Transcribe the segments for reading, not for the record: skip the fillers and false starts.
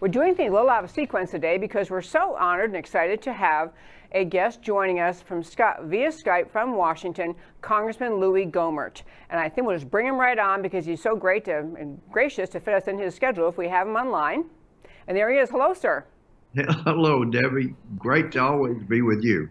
We're doing things a little out of sequence today because we're so honored and excited to have a guest joining us from via Skype from Washington, Congressman Louie Gohmert. And I think we'll just bring him right on because he's so great and gracious to fit us in his schedule if we have him online. And there he is. Hello, sir. Hello, Debbie. Great to always be with you.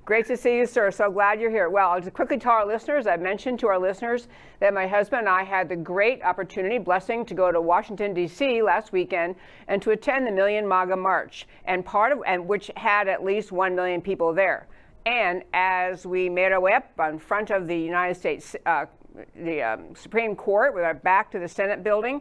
Great to see you, sir. So glad you're here. Well, I'll just quickly tell our listeners, I mentioned to our listeners that my husband and I had the great opportunity, blessing, to go to Washington, D.C. last weekend and to attend the Million MAGA March, and which had at least 1 million people there. And as we made our way up in front of the United States, Supreme Court, with our back to the Senate building,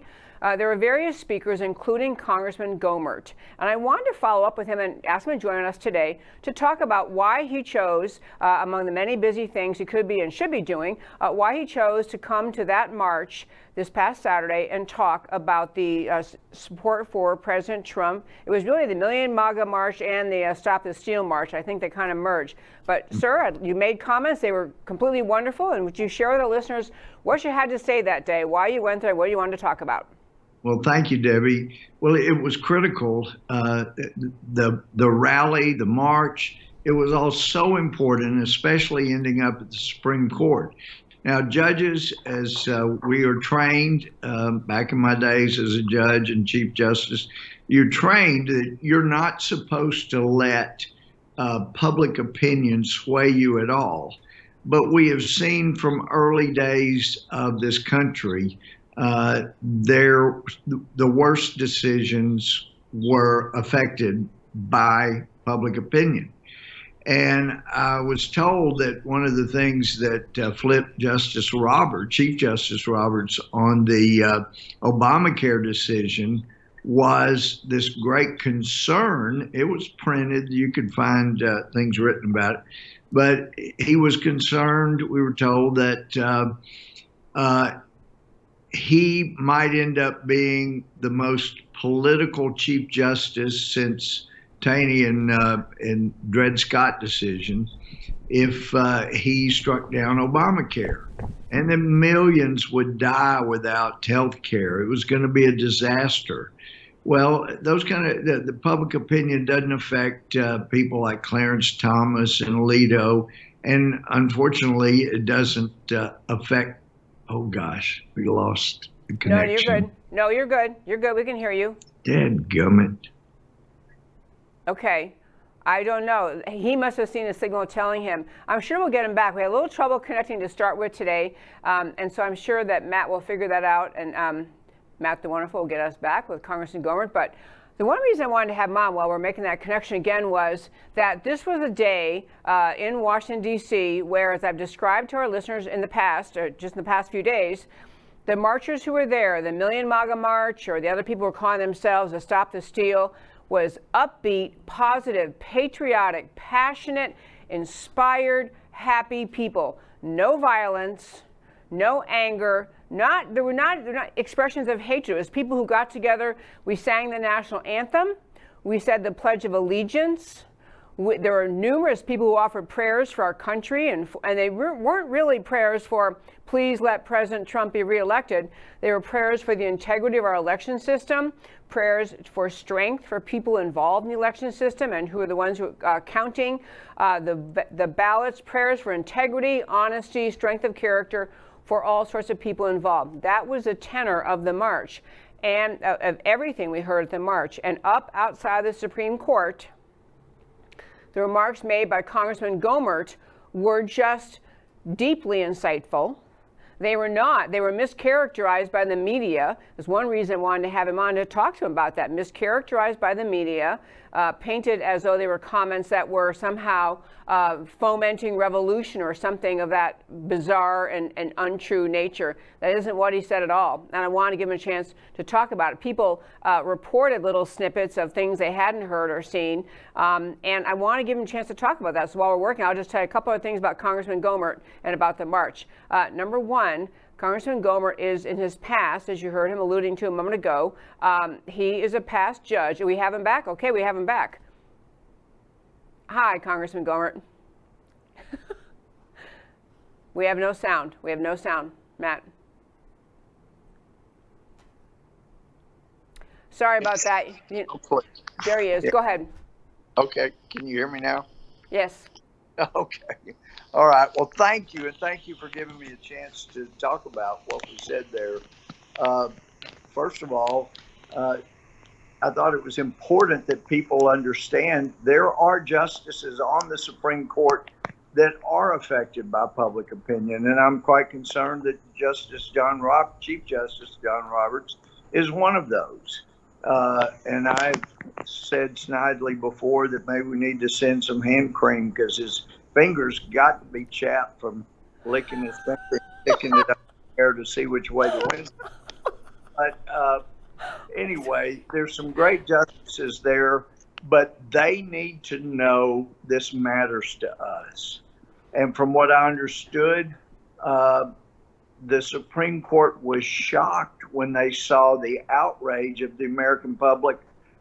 there were various speakers, including Congressman Gohmert. And I wanted to follow up with him and ask him to join us today to talk about why he chose, among the many busy things he could be and should be doing, why he chose to come to that march this past Saturday and talk about the support for President Trump. It was really the Million MAGA March and the Stop the Steal March. I think they kind of merged. But, sir, you made comments. They were completely wonderful. And would you share with the listeners what you had to say that day, why you went there, what you wanted to talk about? Well, thank you, Debbie. Well, it was critical. The rally, the march, it was all so important, especially ending up at the Supreme Court. Now, judges, as we are trained back in my days as a judge and Chief Justice, you're trained that you're not supposed to let public opinion sway you at all. But we have seen from early days of this country, the worst decisions were affected by public opinion. And I was told that one of the things that flipped Chief Justice Roberts on the Obamacare decision was this great concern. It was printed, you could find things written about it, but he was concerned, we were told, that he might end up being the most political Chief Justice since Taney and Dred Scott decision if he struck down Obamacare. And then millions would die without health care. It was going to be a disaster. Well, those the public opinion doesn't affect people like Clarence Thomas and Alito. And unfortunately, it doesn't affect. Oh, gosh, we lost the connection. No, you're good. You're good. We can hear you. Dadgummit. Okay. I don't know. He must have seen a signal telling him. I'm sure we'll get him back. We had a little trouble connecting to start with today. And so I'm sure that Matt will figure that out. And Matt the Wonderful will get us back with Congressman Gohmert. But the one reason I wanted to have him on while we're making that connection again was that this was a day in Washington, D.C., where, as I've described to our listeners in the past, or just in the past few days, the marchers who were there, the Million MAGA March, or the other people who were calling themselves the Stop the Steal, was upbeat, positive, patriotic, passionate, inspired, happy people. No violence, no anger. There were not expressions of hatred. It was people who got together. We sang the national anthem. We said the Pledge of Allegiance. There were numerous people who offered prayers for our country, and they weren't really prayers for please let President Trump be reelected. They were prayers for the integrity of our election system, prayers for strength for people involved in the election system and who are the ones who are counting the ballots, prayers for integrity, honesty, strength of character, for all sorts of people involved. That was the tenor of the march and of everything we heard at the march. And up outside the Supreme Court, the remarks made by Congressman Gohmert were just deeply insightful. They were mischaracterized by the media. There's one reason I wanted to have him on to talk to him about that. Mischaracterized by the media, painted as though they were comments that were somehow fomenting revolution or something of that bizarre and untrue nature. That isn't what he said at all. And I want to give him a chance to talk about it. People reported little snippets of things they hadn't heard or seen. And I want to give him a chance to talk about that. So while we're working, I'll just tell you a couple of things about Congressman Gohmert and about the march. Number one, Congressman Gohmert is, in his past, as you heard him alluding to a moment ago, he is a past judge. We have him back? Okay, we have him back. Hi, Congressman Gohmert. We have no sound. We have no sound, Matt. Sorry about that. Oh, please. There he is. Yeah. Go ahead. Okay. Can you hear me now? Yes. Okay. All right. Well, thank you. And thank you for giving me a chance to talk about what was said there. First of all, I thought it was important that people understand there are justices on the Supreme Court that are affected by public opinion. And I'm quite concerned that Chief Justice John Roberts is one of those. And I've said snidely before that maybe we need to send some hand cream because his fingers got to be chapped from licking his finger and sticking it up there to see which way the wind. But anyway, there's some great justices there, but they need to know this matters to us. And from what I understood, the Supreme Court was shocked when they saw the outrage of the American public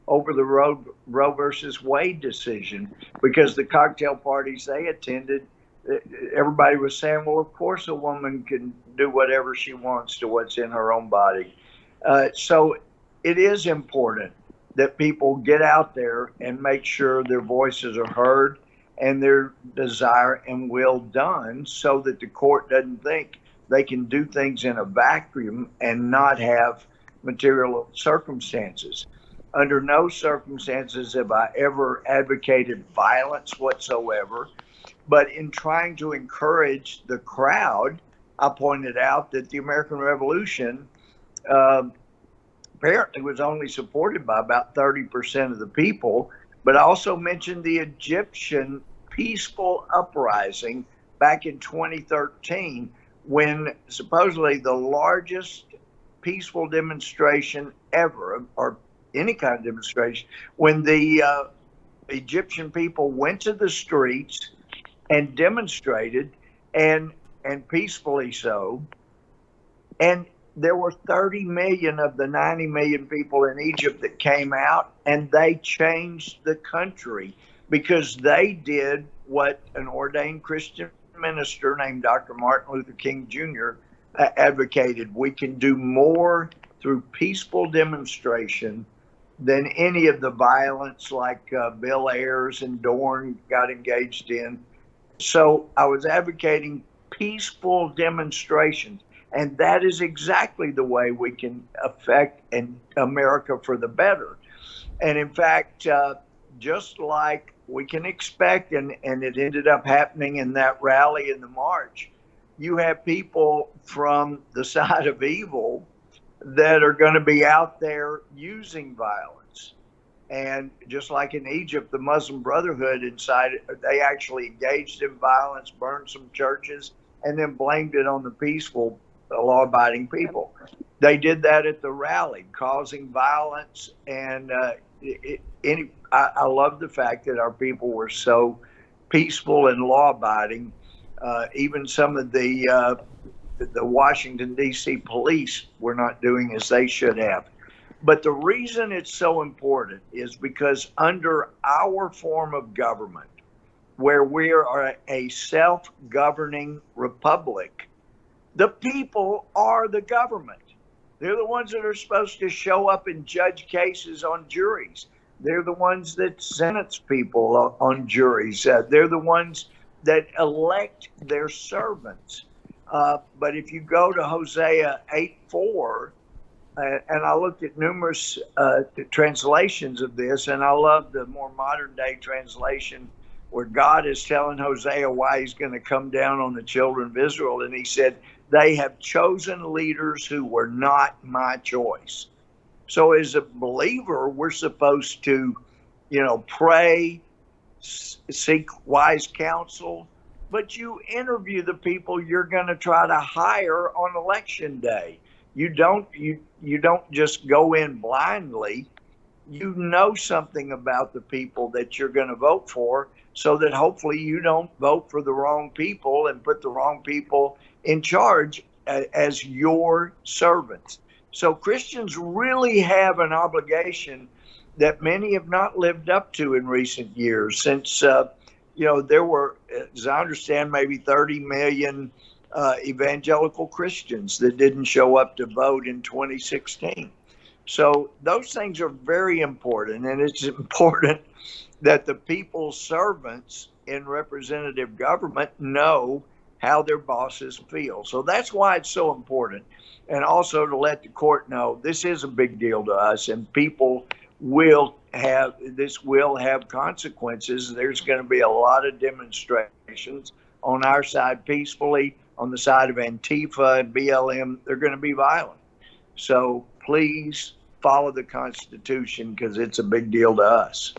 over the Roe versus Wade decision, because the cocktail parties they attended, everybody was saying, well, of course a woman can do whatever she wants to what's in her own body. So it is important that people get out there and make sure their voices are heard and their desire and will done, so that the court doesn't think they can do things in a vacuum and not have material circumstances. Under no circumstances have I ever advocated violence whatsoever, but in trying to encourage the crowd, I pointed out that the American Revolution apparently was only supported by about 30% of the people, but I also mentioned the Egyptian peaceful uprising back in 2013, when supposedly the largest peaceful demonstration ever, or any kind of demonstration, when the Egyptian people went to the streets and demonstrated, and peacefully so, and there were 30 million of the 90 million people in Egypt that came out, and they changed the country because they did what an ordained Christian minister named Dr. Martin Luther King Jr. Advocated. We can do more through peaceful demonstration than any of the violence like Bill Ayers and Dorn got engaged in. So I was advocating peaceful demonstrations. And that is exactly the way we can affect America for the better. And in fact, just like we can expect, and it ended up happening in that rally in the march, you have people from the side of evil that are going to be out there using violence. And just like in Egypt, the Muslim Brotherhood they actually engaged in violence, burned some churches, and then blamed it on the peaceful, law-abiding people. They did that at the rally, causing violence. And I love the fact that our people were so peaceful and law-abiding. Even some of the Washington, D.C. police were not doing as they should have. But the reason it's so important is because under our form of government, where we are a self-governing republic, the people are the government. They're the ones that are supposed to show up and judge cases on juries. They're the ones that sentence people on juries. They're the ones that elect their servants. But if you go to Hosea 8:4, and I looked at numerous translations of this, and I love the more modern day translation where God is telling Hosea why he's going to come down on the children of Israel. And he said, they have chosen leaders who were not my choice. So as a believer, we're supposed to, pray, seek wise counsel, but you interview the people you're going to try to hire on election day. You don't just go in blindly. You know something about the people that you're going to vote for, so that hopefully you don't vote for the wrong people and put the wrong people in charge as your servants. So Christians really have an obligation that many have not lived up to in recent years, since there were, as I understand, maybe 30 million evangelical Christians that didn't show up to vote in 2016. So those things are very important, and it's important that the people's servants in representative government know how their bosses feel. So that's why it's so important. And also to let the court know this is a big deal to us, and people will have consequences. There's going to be a lot of demonstrations on our side peacefully, on the side of Antifa and BLM. They're going to be violent. So please follow the Constitution, because it's a big deal to us.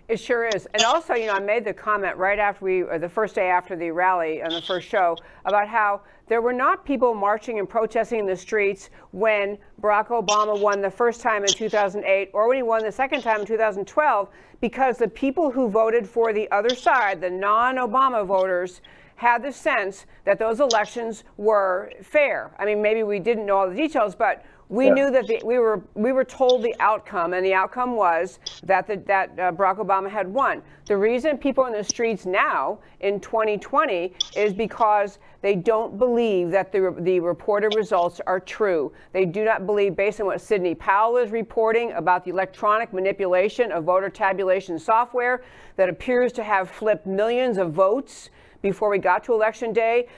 It sure is. And also, I made the comment right after the first day after the rally on the first show about how there were not people marching and protesting in the streets when Barack Obama won the first time in 2008 or when he won the second time in 2012, because the people who voted for the other side, the non-Obama voters, had the sense that those elections were fair. I mean, maybe we didn't know all the details, but we knew that we were told the outcome, and the outcome was that Barack Obama had won. The reason people in the streets now in 2020 is because they don't believe that the reported results are true. They do not believe, based on what Sidney Powell is reporting about the electronic manipulation of voter tabulation software that appears to have flipped millions of votes before we got to Election Day.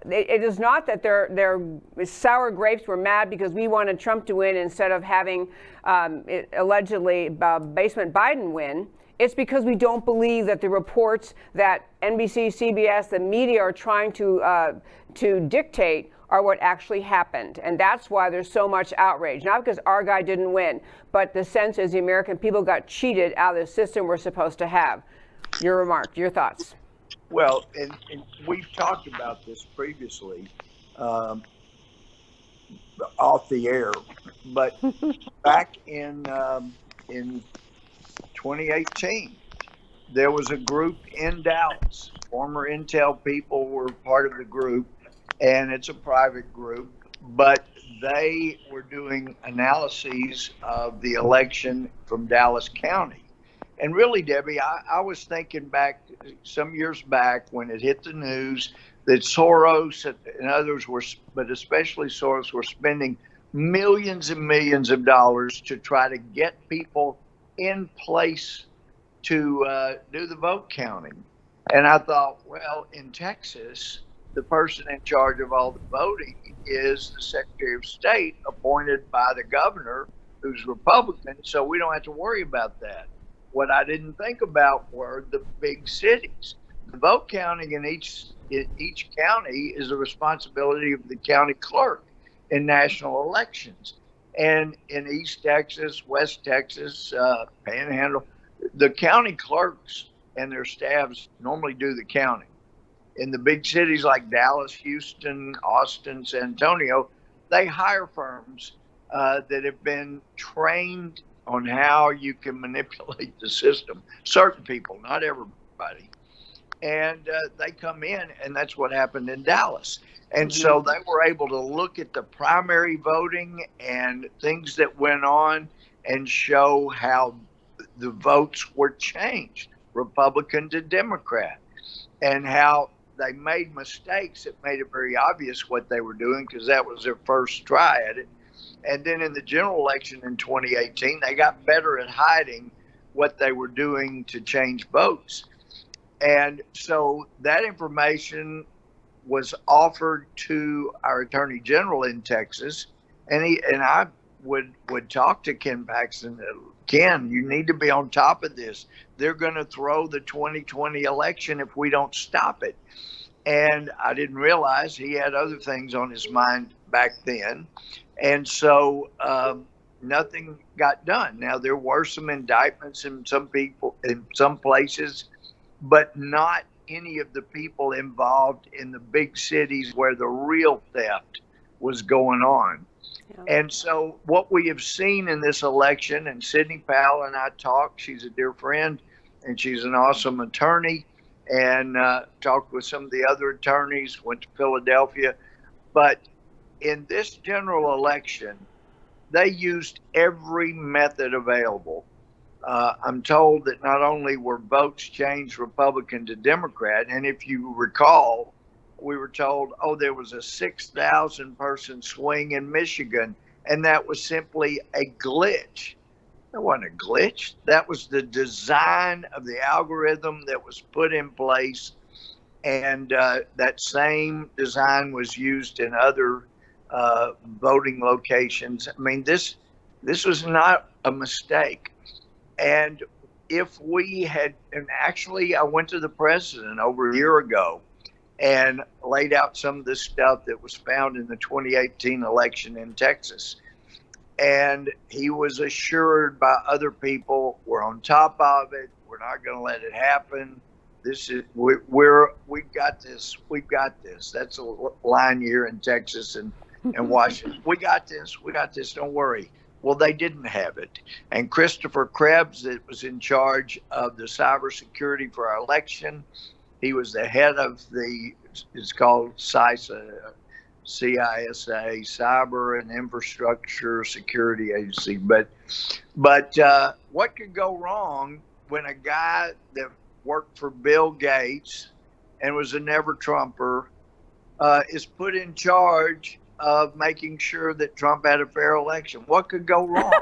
It is not that their sour grapes were mad because we wanted Trump to win instead of having allegedly basement Biden win. It's because we don't believe that the reports that NBC, CBS, the media are trying to dictate are what actually happened. And that's why there's so much outrage. Not because our guy didn't win, but the sense is the American people got cheated out of the system we're supposed to have. Your remark, your thoughts. Well, and we've talked about this previously off the air, but back in 2018, there was a group in Dallas. Former Intel people were part of the group, and it's a private group, but they were doing analyses of the election from Dallas County. And really, Debbie, I was thinking back some years back when it hit the news that Soros and others but especially Soros, were spending millions and millions of dollars to try to get people in place to do the vote counting. And I thought, well, in Texas, the person in charge of all the voting is the Secretary of State appointed by the governor, who's Republican, so we don't have to worry about that. What I didn't think about were the big cities. The vote counting in each county is the responsibility of the county clerk in national elections. And in East Texas, West Texas, Panhandle, the county clerks and their staffs normally do the counting. In the big cities like Dallas, Houston, Austin, San Antonio, they hire firms that have been trained on how you can manipulate the system. Certain people, not everybody. And they come in, and that's what happened in Dallas. And so they were able to look at the primary voting and things that went on and show how the votes were changed, Republican to Democrat, and how they made mistakes that made it very obvious what they were doing, because that was their first try at it. And then in the general election in 2018, they got better at hiding what they were doing to change votes. And so that information was offered to our Attorney General in Texas. And I would talk to Ken Paxton. Ken, you need to be on top of this. They're going to throw the 2020 election if we don't stop it. And I didn't realize he had other things on his mind back then. And so nothing got done. Now, there were some indictments in some people in some places, but not any of the people involved in the big cities where the real theft was going on. Yeah. And so what we have seen in this election, and Sidney Powell and I talked, she's a dear friend, and she's an awesome attorney, and talked with some of the other attorneys, went to Philadelphia. But in this general election, they used every method available. I'm told that not only were votes changed Republican to Democrat, and if you recall, we were told, there was a 6,000 person swing in Michigan, and that was simply a glitch. That wasn't a glitch. That was the design of the algorithm that was put in place, and that same design was used in other voting locations. I mean, this was not a mistake. And if we had, and actually, I went to the president over a year ago and laid out some of the stuff that was found in the 2018 election in Texas. And he was assured by other people, we're on top of it. We're not going to let it happen. This is we've got this. We've got this. That's a line here in Texas and Washington. We got this. We got this. Don't worry. Well, they didn't have it. And Christopher Krebs, that was in charge of the cybersecurity for our election, he was the head of it's called CISA, CISA, Cyber and Infrastructure Security Agency. But what could go wrong when a guy that worked for Bill Gates and was a never Trumper is put in charge of making sure that Trump had a fair election? What could go wrong?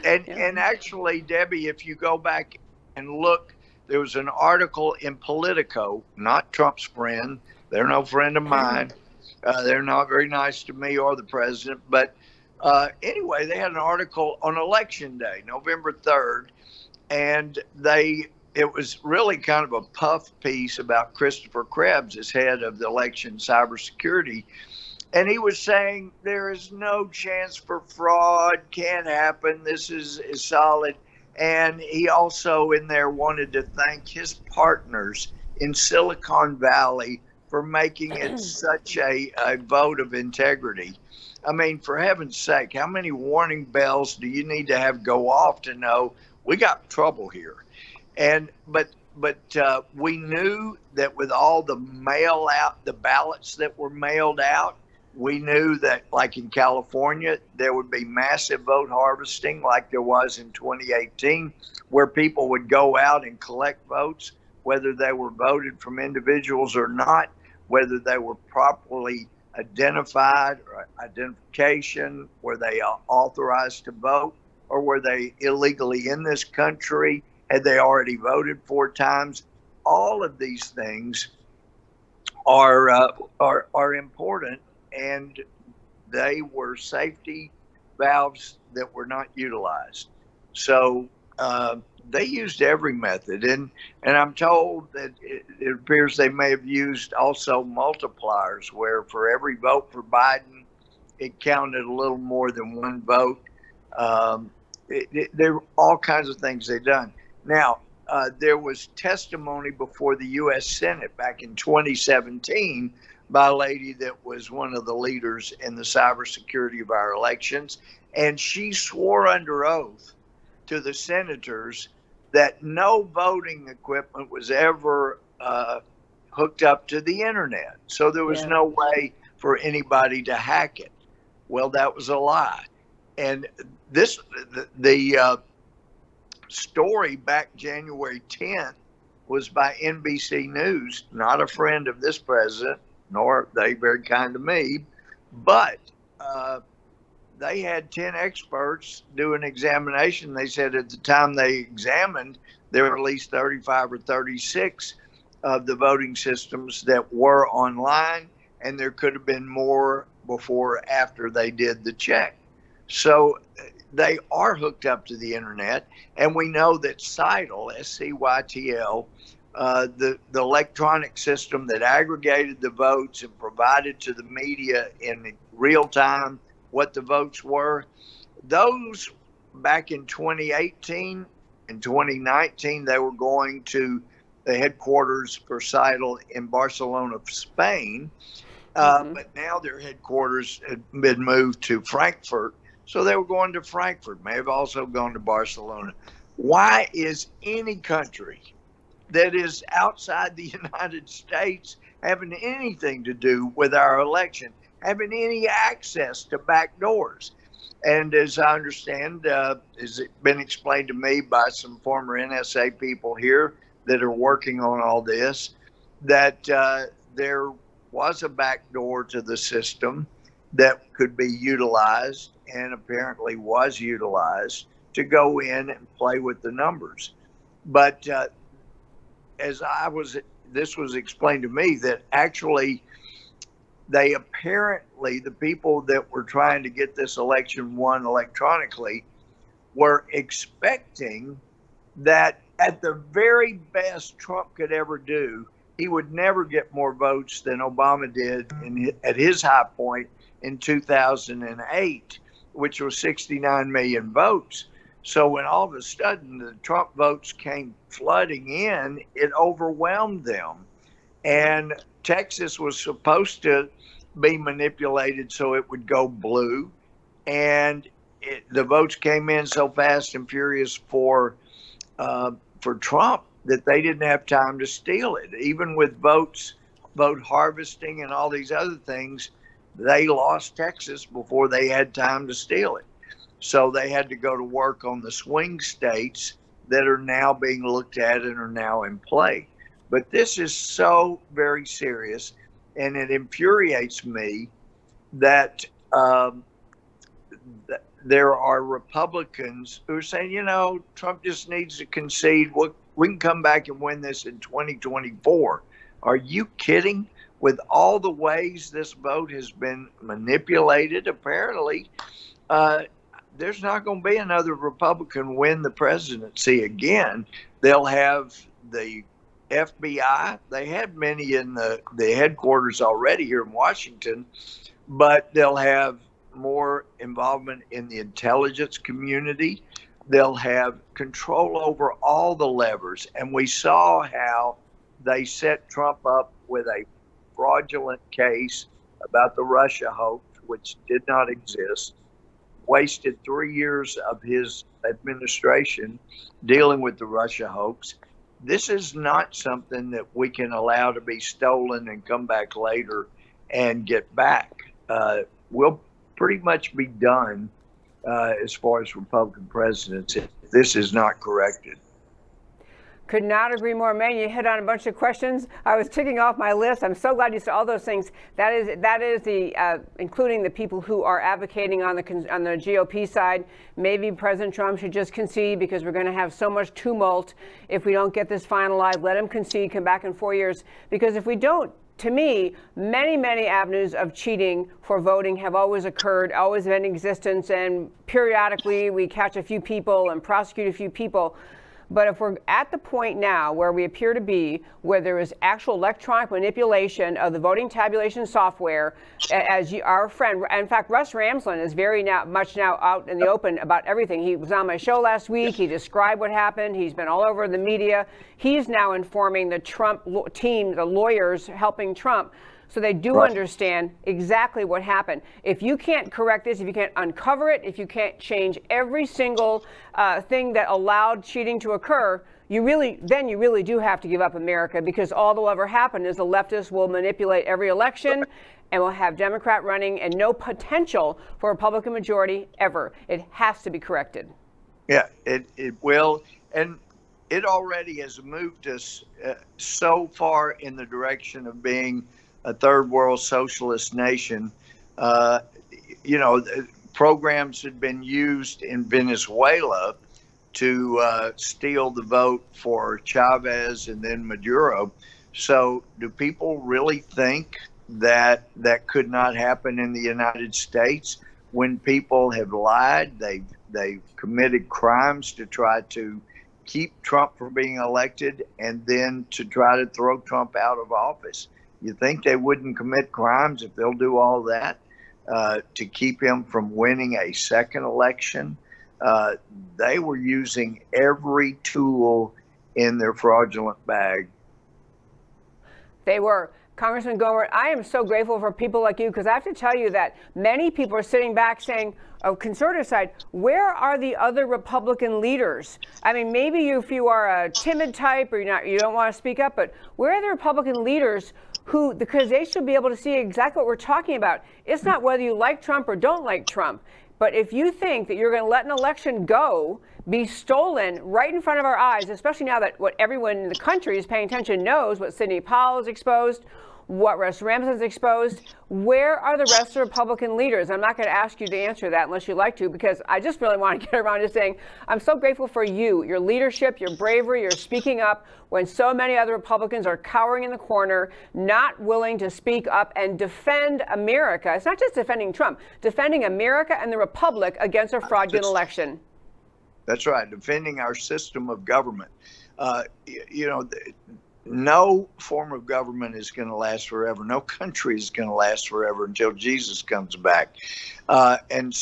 And actually, Debbie, if you go back and look, there was an article in Politico, not Trump's friend. They're no friend of mine. They're not very nice to me or the president. But anyway, they had an article on Election Day, November 3rd, and it was really kind of a puff piece about Christopher Krebs as head of the election cybersecurity. And he was saying there is no chance for fraud, can't happen, this is solid. And he also in there wanted to thank his partners in Silicon Valley for making it such a vote of integrity. I mean, for heaven's sake, how many warning bells do you need to have go off to know we got trouble here? And but we knew that with all the the ballots that were mailed out, we knew that, like in California, there would be massive vote harvesting like there was in 2018, where people would go out and collect votes, whether they were voted from individuals or not, whether they were properly identified or identification, were they authorized to vote, or were they illegally in this country, had they already voted 4 times. All of these things are important, and they were safety valves that were not utilized. So they used every method, and I'm told that it appears they may have used also multipliers, where for every vote for Biden, it counted a little more than 1 vote. There were all kinds of things they've done. Now, there was testimony before the U.S. Senate back in 2017 by a lady that was one of the leaders in the cybersecurity of our elections. And she swore under oath to the senators that no voting equipment was ever hooked up to the internet. So there was no way for anybody to hack it. Well, that was a lie. And the story back January 10th was by NBC News, not a friend of this president, nor are they very kind to me, but they had 10 experts do an examination. They said at the time they examined, there were at least 35 or 36 of the voting systems that were online, and there could have been more before or after they did the check. So they are hooked up to the internet, and we know that SCYTL, SCYTL, the electronic system that aggregated the votes and provided to the media in real time what the votes were, those back in 2018 and 2019, they were going to the headquarters for SCYTL in Barcelona, Spain. But now their headquarters had been moved to Frankfurt. So they were going to Frankfurt, may have also gone to Barcelona. Why is any country that is outside the United States having anything to do with our election, having any access to back doors? And as I understand, has it been explained to me by some former NSA people here that are working on all this, that there was a back door to the system, that could be utilized, and apparently was utilized, to go in and play with the numbers. But this was explained to me that actually they apparently, the people that were trying to get this election won electronically, were expecting that at the very best Trump could ever do, he would never get more votes than Obama did at his high point in 2008, which was 69 million votes. So when all of a sudden the Trump votes came flooding in, it overwhelmed them. And Texas was supposed to be manipulated so it would go blue. And the votes came in so fast and furious for Trump that they didn't have time to steal it. Even with vote harvesting and all these other things, they lost Texas before they had time to steal it. So they had to go to work on the swing states that are now being looked at and are now in play. But this is so very serious, and it infuriates me that there are Republicans who are saying, you know, Trump just needs to concede. We can come back and win this in 2024. Are you kidding? With all the ways this vote has been manipulated, apparently, there's not going to be another Republican win the presidency again. They'll have the FBI. They had many in the headquarters already here in Washington, but they'll have more involvement in the intelligence community. They'll have control over all the levers. And we saw how they set Trump up with a fraudulent case about the Russia hoax, which did not exist. Wasted 3 years of his administration dealing with the Russia hoax. This is not something that we can allow to be stolen and come back later and get back. We'll pretty much be done as far as Republican presidents if this is not corrected. Could not agree more, man. You hit on a bunch of questions. I was ticking off my list. I'm so glad you said all those things. That is the including the people who are advocating on the GOP side. Maybe President Trump should just concede, because we're going to have so much tumult if we don't get this finalized. Let him concede, come back in 4 years, because if we don't, to me, many avenues of cheating for voting have always occurred, always been in existence, and periodically we catch a few people and prosecute a few people. But if we're at the point now where we appear to be, where there is actual electronic manipulation of the voting tabulation software, as our friend, in fact, Russ Ramsland is very much now out in the open about everything. He was on my show last week. He described what happened. He's been all over the media. He's now informing the Trump team, the lawyers helping Trump. So they do understand exactly what happened. If you can't correct this, if you can't uncover it, if you can't change every single thing that allowed cheating to occur, you really do have to give up America, because all that will ever happen is the leftists will manipulate every election and we'll have Democrat running and no potential for a Republican majority ever. It has to be corrected. Yeah, it will. And it already has moved us so far in the direction of being a third world socialist nation. Programs had been used in Venezuela to steal the vote for Chavez and then Maduro. So do people really think that that could not happen in the United States when people have lied? They've committed crimes to try to keep Trump from being elected and then to try to throw Trump out of office. You think they wouldn't commit crimes if they'll do all that to keep him from winning a second election? They were using every tool in their fraudulent bag. They were. Congressman Gohmert, I am so grateful for people like you, because I have to tell you that many people are sitting back saying, conservative side, where are the other Republican leaders? I mean, maybe if you are a timid type or you don't want to speak up, but where are the Republican leaders because they should be able to see exactly what we're talking about. It's not whether you like Trump or don't like Trump, but if you think that you're going to let an election be stolen right in front of our eyes, especially now that what everyone in the country is paying attention knows what Sidney Powell has exposed, What Russ Ramsden's exposed? Where are the rest of the Republican leaders? I'm not going to ask you to answer that unless you'd like to, because I just really want to get around to saying I'm so grateful for you, your leadership, your bravery, your speaking up when so many other Republicans are cowering in the corner, not willing to speak up and defend America. It's not just defending Trump, defending America and the Republic against a fraudulent election. That's right, defending our system of government. No form of government is going to last forever. No country is going to last forever until Jesus comes back. And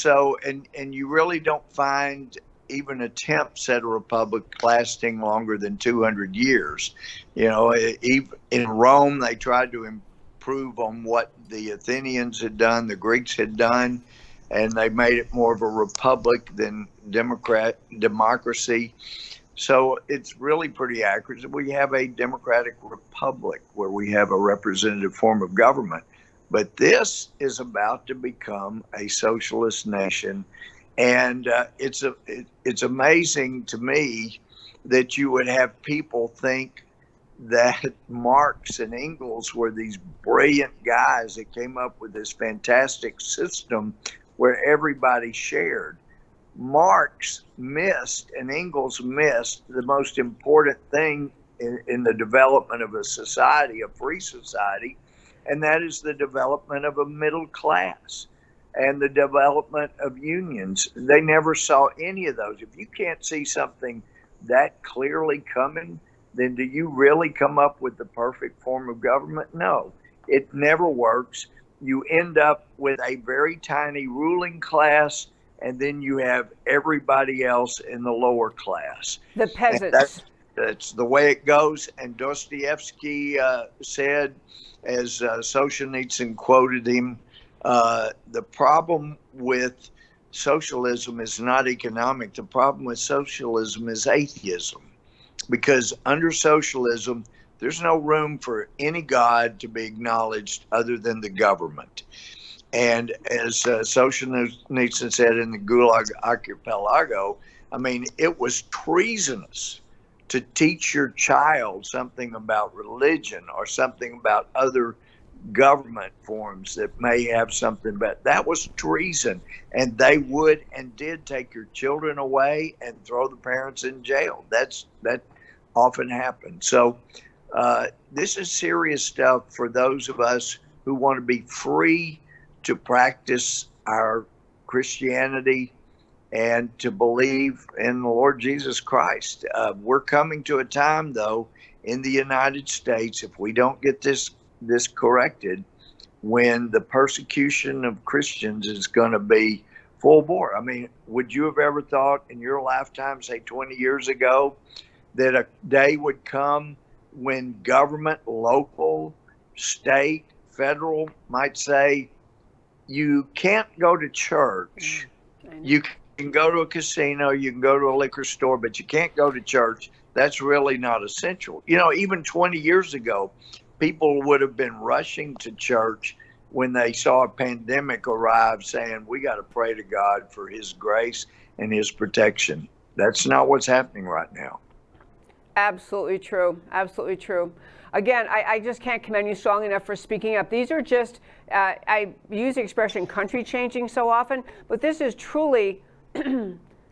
you really don't find even attempts at a republic lasting longer than 200 years. Even in Rome, they tried to improve on what the Athenians had done, the Greeks had done, and they made it more of a republic than democracy. So it's really pretty accurate. We have a democratic republic where we have a representative form of government. But this is about to become a socialist nation. And it's amazing to me that you would have people think that Marx and Engels were these brilliant guys that came up with this fantastic system where everybody shared. Marx missed and Engels missed the most important thing in the development of a society, a free society, and that is the development of a middle class and the development of unions. They never saw any of those. If you can't see something that clearly coming, then do you really come up with the perfect form of government? No, it never works. You end up with a very tiny ruling class, and then you have everybody else in the lower class. The peasants. That's the way it goes. And Dostoevsky said, as Solzhenitsyn quoted him, the problem with socialism is not economic. The problem with socialism is atheism. Because under socialism, there's no room for any God to be acknowledged other than the government. And as Solzhenitsyn said in the Gulag Archipelago, I mean, it was treasonous to teach your child something about religion or something about other government forms that may have something, but that was treason. And they would and did take your children away and throw the parents in jail. That often happened. So this is serious stuff for those of us who want to be free to practice our Christianity and to believe in the Lord Jesus Christ. We're coming to a time, though, in the United States, if we don't get this corrected, when the persecution of Christians is going to be full bore. I mean, would you have ever thought in your lifetime, say 20 years ago, that a day would come when government, local, state, federal might say, you can't go to church. You can go to a casino, you can go to a liquor store, but you can't go to church. That's really not essential. Even 20 years ago, people would have been rushing to church when they saw a pandemic arrive, saying, we got to pray to God for his grace and his protection. That's not what's happening right now. Absolutely true. Absolutely true. Again, I just can't commend you strongly enough for speaking up. These are just, I use the expression country changing so often, but this is truly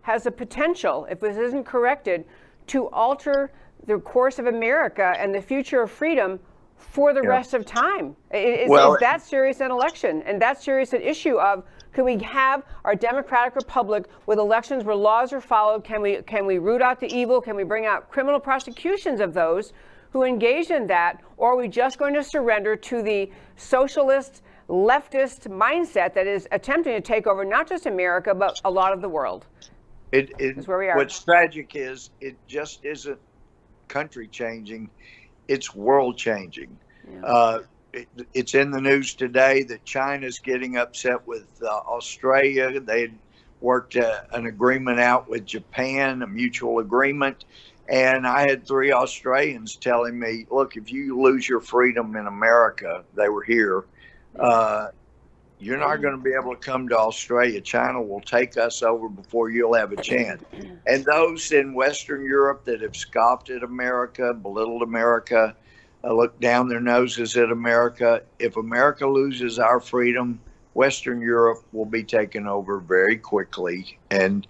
has the potential, if this isn't corrected, to alter the course of America and the future of freedom for the rest of time. Is that serious an election? And that's serious an issue of, can we have our democratic republic with elections where laws are followed? Can we root out the evil? Can we bring out criminal prosecutions of those who engage in that? Or are we just going to surrender to the socialist, leftist mindset that is attempting to take over not just America, but a lot of the world? That's where we are. What's tragic is it just isn't country changing, it's world changing. Yeah. It's in the news today that China's getting upset with Australia. They had worked an agreement out with Japan, a mutual agreement. And I had 3 Australians telling me, look, if you lose your freedom in America, they were here, you're not going to be able to come to Australia. China will take us over before you'll have a chance. And those in Western Europe that have scoffed at America, belittled America, look down their noses at America. If America loses our freedom, Western Europe will be taken over very quickly. And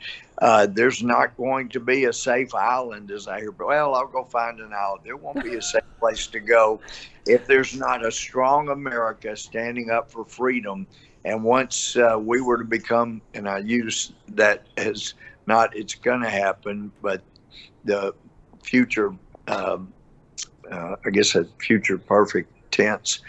there's not going to be a safe island, as I hear. Well, I'll go find an island. There won't be a safe place to go if there's not a strong America standing up for freedom. And once we were to become, and I use that as not it's going to happen, but the future, I guess a future perfect tense,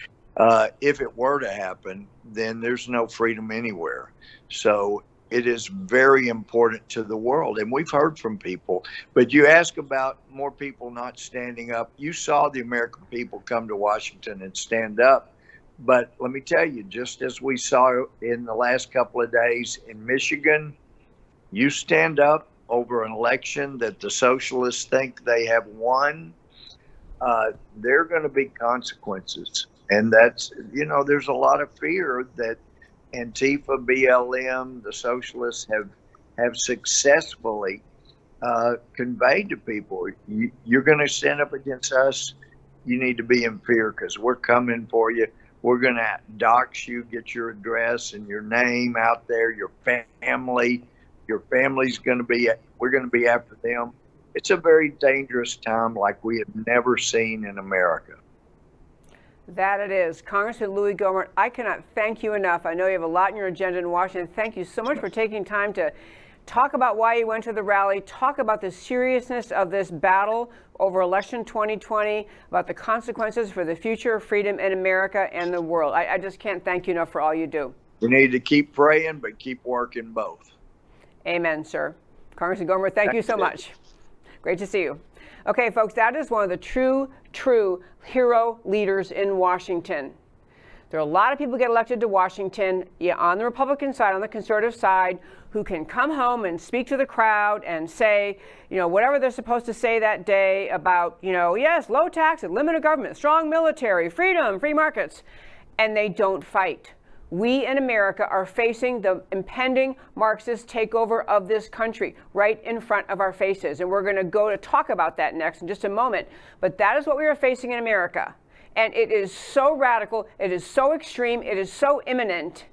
if it were to happen, then there's no freedom anywhere. So it is very important to the world. And we've heard from people, but you ask about more people not standing up. You saw the American people come to Washington and stand up. But let me tell you, just as we saw in the last couple of days in Michigan, you stand up over an election that the socialists think they have won, there are going to be consequences. And that's, there's a lot of fear that Antifa, BLM, the socialists have successfully conveyed to people. You're going to stand up against us. You need to be in fear because we're coming for you. We're going to dox you, get your address and your name out there, your family. Your family's going to be, we're going to be after them. It's a very dangerous time like we have never seen in America. That it is. Congressman Louie Gohmert, I cannot thank you enough. I know you have a lot in your agenda in Washington. Thank you so much for taking time to talk about why you went to the rally, talk about the seriousness of this battle over election 2020, about the consequences for the future of freedom in America and the world. I just can't thank you enough for all you do. We need to keep praying, but keep working both. Amen, sir. Congressman Gohmert, thank you so much. Great to see you. Okay, folks, that is one of the true hero leaders in Washington. There are a lot of people get elected to Washington, on the Republican side, on the conservative side, who can come home and speak to the crowd and say, whatever they're supposed to say that day about, yes, low tax and limited government, strong military, freedom, free markets, and they don't fight. We in America are facing the impending Marxist takeover of this country right in front of our faces. And we're going to go to talk about that next in just a moment. But that is what we are facing in America. And it is so radical, it is so extreme, it is so imminent.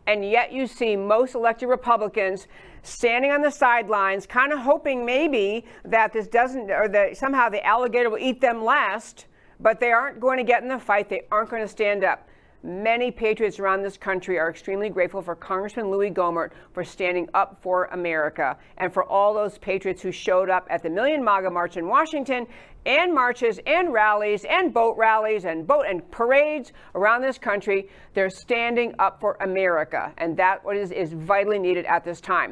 And yet you see most elected Republicans standing on the sidelines, kind of hoping maybe that this doesn't, or that somehow the alligator will eat them last, but they aren't going to get in the fight. They aren't going to stand up. Many patriots around this country are extremely grateful for Congressman Louie Gohmert for standing up for America, and for all those patriots who showed up at the Million MAGA March in Washington, and marches and rallies and boat rallies and parades around this country. They're standing up for America, and that is vitally needed at this time.